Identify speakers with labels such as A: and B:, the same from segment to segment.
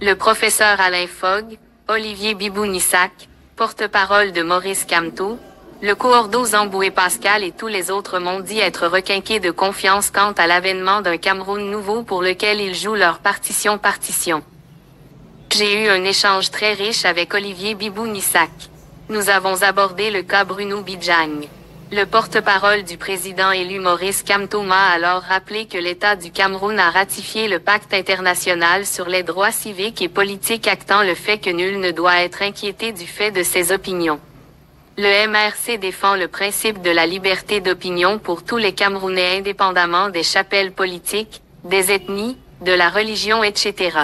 A: Le professeur Alain Fogg, Olivier Bibounissac, porte-parole de Maurice Kamto, le coordo Zamboué Pascal et tous les autres m'ont dit être requinqués de confiance quant à l'avènement d'un Cameroun nouveau pour lequel ils jouent leur partition. J'ai eu un échange très riche avec Olivier Bibounissac. Nous avons abordé le cas Bruno Bidjang. Le porte-parole du président élu Maurice Kamto m'a alors rappelé que l'État du Cameroun a ratifié le pacte international sur les droits civiques et politiques actant le fait que nul ne doit être inquiété du fait de ses opinions. Le MRC défend le principe de la liberté d'opinion pour tous les Camerounais indépendamment des chapelles politiques, des ethnies, de la religion, etc.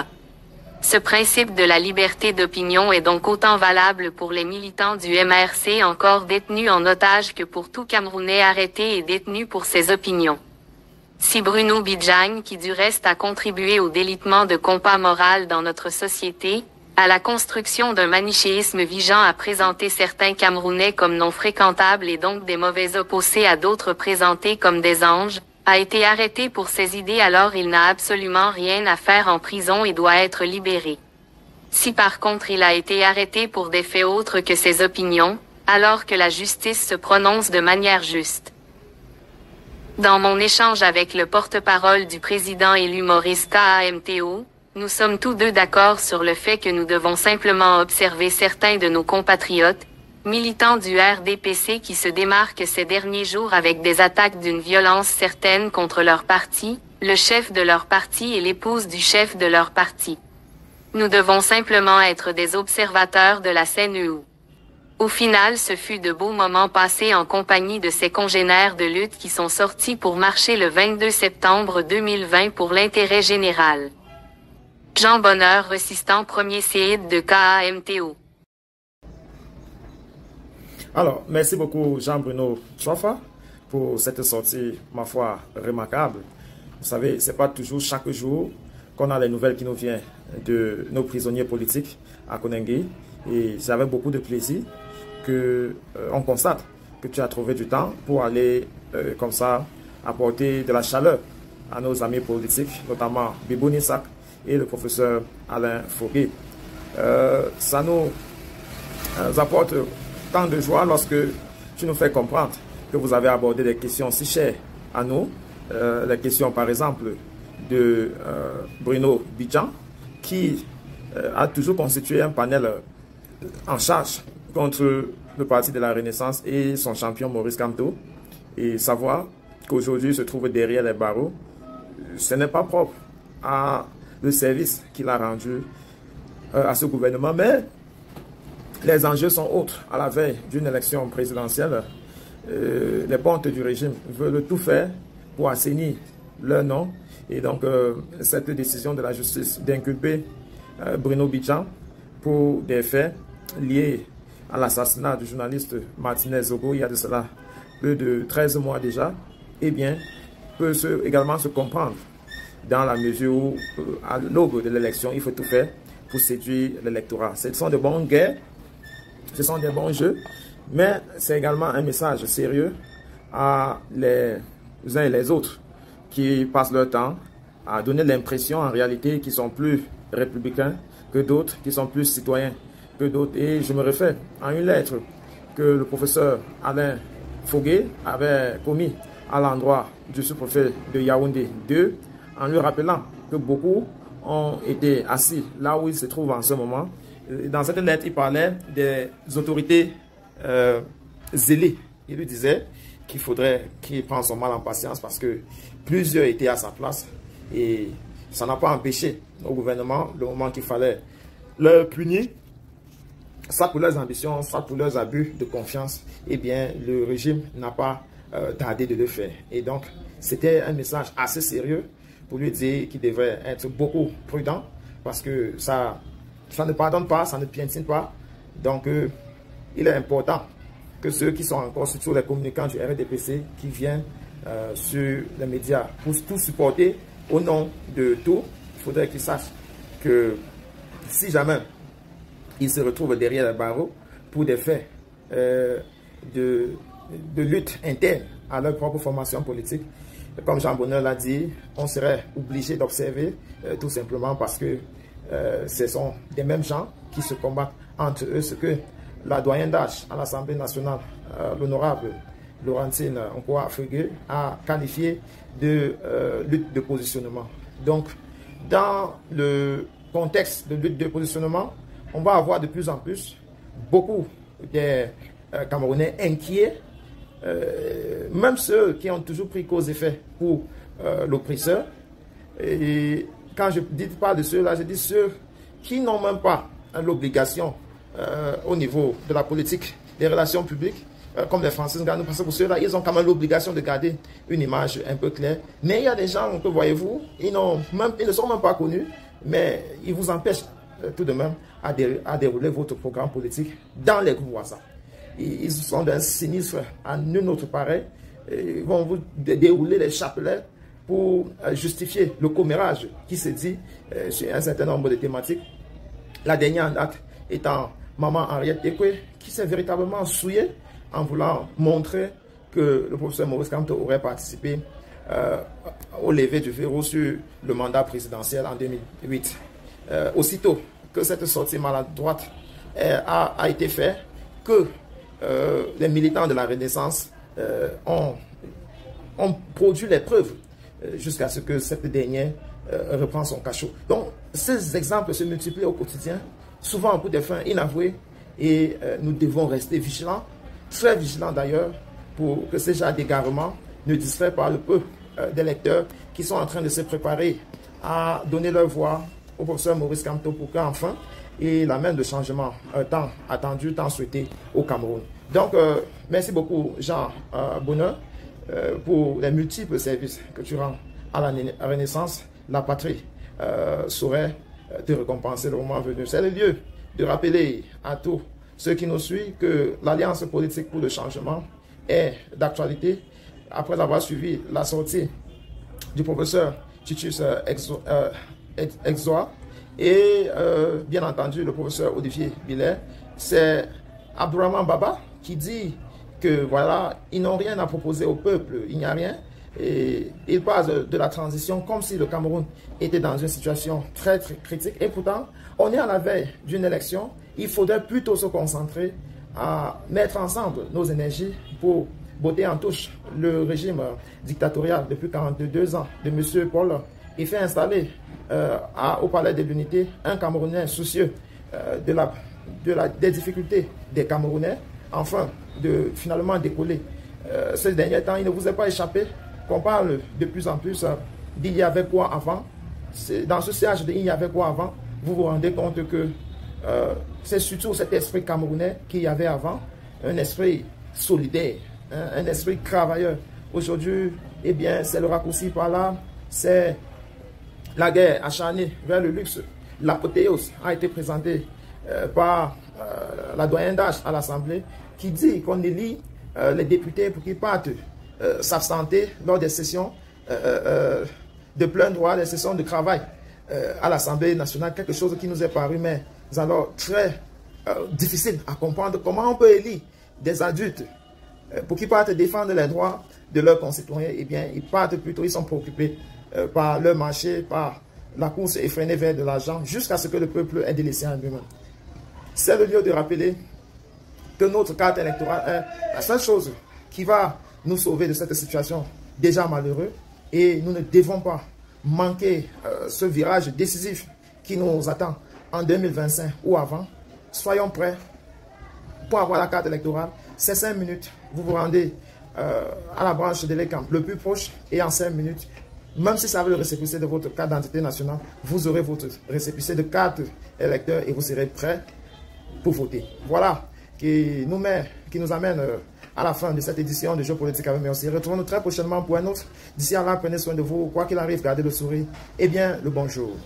A: Ce principe de la liberté d'opinion est donc autant valable pour les militants du MRC encore détenus en otage que pour tout Camerounais arrêté et détenu pour ses opinions. Si Bruno Bidjang, qui du reste a contribué au délitement de compas moral dans notre société, à la construction d'un manichéisme visant à présenter certains Camerounais comme non fréquentables et donc des mauvais opposés à d'autres présentés comme des anges, a été arrêté pour ses idées, alors il n'a absolument rien à faire en prison et doit être libéré. Si par contre il a été arrêté pour des faits autres que ses opinions, alors que la justice se prononce de manière juste. Dans mon échange avec le porte-parole du président élu Maurice Kamto, nous sommes tous deux d'accord sur le fait que nous devons simplement observer certains de nos compatriotes, militants du RDPC qui se démarquent ces derniers jours avec des attaques d'une violence certaine contre leur parti, le chef de leur parti et l'épouse du chef de leur parti. Nous devons simplement être des observateurs de la CNEU. Au final, ce fut de beaux moments passés en compagnie de ces congénères de lutte qui sont sortis pour marcher le 22 septembre 2020 pour l'intérêt général. Jean Bonheur, résistant premier séide de KAMTO.
B: Alors, merci beaucoup Jean-Bruno Tchofa pour cette sortie, ma foi, remarquable. Vous savez, ce n'est pas toujours chaque jour qu'on a les nouvelles qui nous viennent de nos prisonniers politiques à Koningui. Et c'est avec beaucoup de plaisir qu'on constate que tu as trouvé du temps pour aller comme ça apporter de la chaleur à nos amis politiques, notamment Bibounissac et le professeur Alain Fogg. Ça nous apporte tant de joie lorsque tu nous fais comprendre que vous avez abordé des questions si chères à nous, les questions par exemple de Bruno Bidjang, qui a toujours constitué un panel en charge contre le Parti de la Renaissance et son champion Maurice Kamto, et savoir qu'aujourd'hui se trouve derrière les barreaux, ce n'est pas propre à le service qu'il a rendu à ce gouvernement, mais les enjeux sont autres. À la veille d'une élection présidentielle, les pontes du régime veulent tout faire pour assainir leur nom. Et donc, cette décision de la justice d'inculper Bruno Bidjang pour des faits liés à l'assassinat du journaliste Martinez Zogo, il y a de cela plus de 13 mois déjà, eh bien, peut également se comprendre dans la mesure où, à l'aube de l'élection, il faut tout faire pour séduire l'électorat. Ce sont de bonnes guerres, ce sont des bons jeux, mais c'est également un message sérieux à les uns et les autres qui passent leur temps à donner l'impression en réalité qu'ils sont plus républicains que d'autres, qui sont plus citoyens que d'autres. Et je me réfère à une lettre que le professeur Alain Fogg avait commis à l'endroit du sous-préfet de Yaoundé 2, en lui rappelant que beaucoup ont été assis là où ils se trouvent en ce moment. Dans cette lettre, il parlait des autorités zélées. Il lui disait qu'il faudrait qu'il prenne son mal en patience parce que plusieurs étaient à sa place et ça n'a pas empêché au gouvernement, le moment qu'il fallait leur punir, soit pour leurs ambitions, soit pour leurs abus de confiance, eh bien, le régime n'a pas tardé de le faire. Et donc, c'était un message assez sérieux pour lui dire qu'il devrait être beaucoup prudent parce que ça ne pardonne pas, ça ne piétine pas. Donc, il est important que ceux qui sont encore sur les communicants du RDPC qui viennent sur les médias pour tout supporter au nom de tout, il faudrait qu'ils sachent que si jamais ils se retrouvent derrière les barreaux pour des faits de lutte interne à leur propre formation politique, comme Jean Bonheur l'a dit, on serait obligé d'observer tout simplement parce que ce sont des mêmes gens qui se combattent entre eux, ce que la doyenne d'âge à l'Assemblée nationale, l'honorable Laurentine Nkoa-Fegué, a qualifié de lutte de positionnement. Donc, dans le contexte de lutte de positionnement, on va avoir de plus en plus beaucoup des Camerounais inquiets, même ceux qui ont toujours pris cause et effet pour l'oppresseur. Et quand je ne dis pas de ceux-là, je dis ceux qui n'ont même pas l'obligation au niveau de la politique, des relations publiques, comme les Français, parce que pour ceux-là, ils ont quand même l'obligation de garder une image un peu claire. Mais il y a des gens que, voyez-vous, ils ne sont même pas connus, mais ils vous empêchent tout de même à dérouler votre programme politique dans les groupes WhatsApp. Ils sont d'un sinistre à nul autre pareil. Ils vont vous dérouler les chapelets pour justifier le commérage qui se dit sur un certain nombre de thématiques. La dernière en date étant Maman Henriette Ekwe, qui s'est véritablement souillée en voulant montrer que le professeur Maurice Kamto aurait participé au lever du verrou sur le mandat présidentiel en 2008. Aussitôt que cette sortie maladroite a été faite, que les militants de la Renaissance ont produit les preuves jusqu'à ce que cette dernière reprend son cachot. Donc, ces exemples se multiplient au quotidien, souvent pour des fins inavouées, et nous devons rester vigilants, très vigilants d'ailleurs, pour que ces genres d'égarements ne distraient pas le peu d'électeurs qui sont en train de se préparer à donner leur voix au professeur Maurice Kamto pour qu'enfin il amène le changement tant attendu, tant souhaité au Cameroun. Donc, merci beaucoup Jean Bonheur pour les multiples services que tu rends à la Renaissance. La patrie saurait te récompenser le moment venu. C'est le lieu de rappeler à tous ceux qui nous suivent que l'Alliance politique pour le changement est d'actualité. Après avoir suivi la sortie du professeur Titus Exoa et bien entendu le professeur Olivier Billet, c'est Abdourahmane Baba qui dit que voilà, ils n'ont rien à proposer au peuple, il n'y a rien. Et il parle de la transition comme si le Cameroun était dans une situation très, très critique. Et pourtant, on est à la veille d'une élection. Il faudrait plutôt se concentrer à mettre ensemble nos énergies pour botter en touche le régime dictatorial depuis 42 ans de M. Paul et faire installer au Palais de l'Unité un Camerounais soucieux des difficultés des Camerounais, enfin de finalement décoller. Ces derniers temps, il ne vous est pas échappé qu'on parle de plus en plus d'il y avait quoi avant. Dans ce siège de il y avait quoi avant, vous vous rendez compte que c'est surtout cet esprit camerounais qu'il y avait avant, un esprit solidaire, un esprit travailleur. Aujourd'hui, eh bien, c'est le raccourci par là, c'est la guerre acharnée vers le luxe. L'apothéose a été présentée par la doyenne d'âge à l'Assemblée qui dit qu'on élit les députés pour qu'ils partent s'absenter lors des sessions de plein droit, des sessions de travail à l'Assemblée nationale, quelque chose qui nous est paru, mais alors très difficile à comprendre. Comment on peut élire des adultes pour qu'ils partent défendre les droits de leurs concitoyens? Eh bien, ils partent plutôt, ils sont préoccupés par leur marché, par la course effrénée vers de l'argent, jusqu'à ce que le peuple ait délaissé en lui-même. C'est le lieu de rappeler que notre carte électorale est la seule chose qui va nous sauver de cette situation déjà malheureuse, et nous ne devons pas manquer ce virage décisif qui nous attend en 2025 ou avant. Soyons prêts pour avoir la carte électorale. C'est 5 minutes, vous vous rendez à la branche de l'ECAM le plus proche, et en 5 minutes, même si ça veut le récépissé de votre carte d'identité nationale, vous aurez votre récépissé de carte électeur et vous serez prêt pour voter. Voilà qui nous amène à la fin de cette édition de Jeux Politiques avec Merci. Retrouvons-nous très prochainement pour un autre. D'ici à là, prenez soin de vous. Quoi qu'il arrive, gardez le sourire et bien le bonjour.